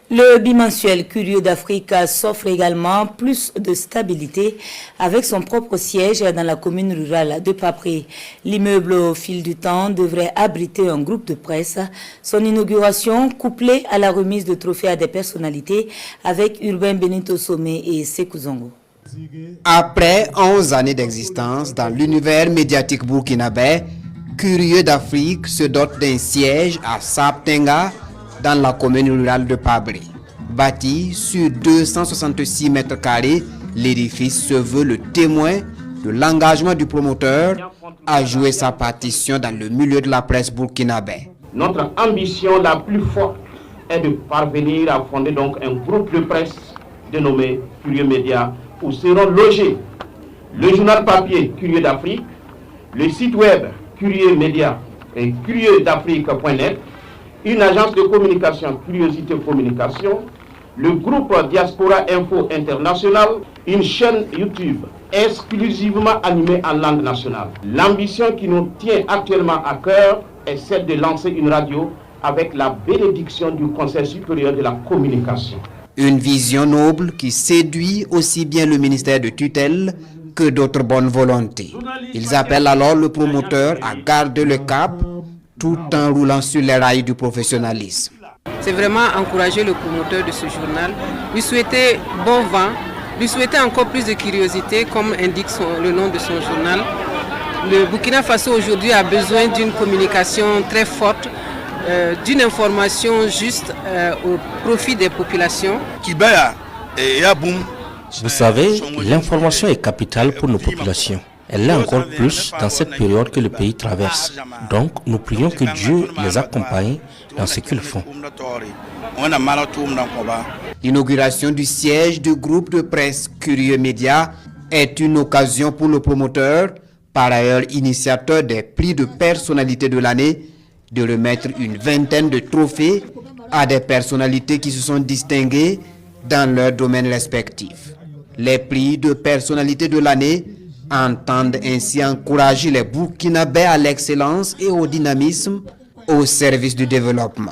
Le bimensuel Curieux d'Afrique s'offre également plus de stabilité avec son propre siège dans la commune rurale de Papré. L'immeuble au fil du temps devrait abriter un groupe de presse. Son inauguration, couplée à la remise de trophées à des personnalités avec Urbain Benito Somé et Sékou Zongo. Après 11 années d'existence dans l'univers médiatique burkinabé, Curieux d'Afrique se dote d'un siège à Saptenga, dans la commune rurale de Pabré. Bâti sur 266 mètres carrés, l'édifice se veut le témoin de l'engagement du promoteur à jouer sa partition dans le milieu de la presse burkinabé. Notre ambition la plus forte est de parvenir à fonder donc un groupe de presse dénommé Curieux Média, où seront logés le journal papier Curieux d'Afrique, le site web Curieux Média et curieudafrique.net, une agence de communication Curiosité Communication, le groupe Diaspora Info International, une chaîne YouTube exclusivement animée en langue nationale. L'ambition qui nous tient actuellement à cœur est celle de lancer une radio avec la bénédiction du Conseil supérieur de la communication. Une vision noble qui séduit aussi bien le ministère de tutelle que d'autres bonnes volontés. Ils appellent alors le promoteur à garder le cap tout en roulant sur les rails du professionnalisme. C'est vraiment encourager le promoteur de ce journal, lui souhaiter bon vent, lui souhaiter encore plus de curiosité comme indique le nom de son journal. Le Burkina Faso aujourd'hui a besoin d'une communication très forte, d'une information juste au profit des populations. Vous savez, l'information est capitale pour nos populations. Elle l'est encore plus dans cette période que le pays traverse. Donc, nous prions que Dieu les accompagne dans ce qu'ils font. L'inauguration du siège du groupe de presse Curieux Média est une occasion pour le promoteur, par ailleurs initiateur des prix de personnalité de l'année, de remettre une vingtaine de trophées à des personnalités qui se sont distinguées dans leurs domaines respectifs. Les prix de personnalité de l'année entendent ainsi encourager les Burkinabés à l'excellence et au dynamisme au service du développement.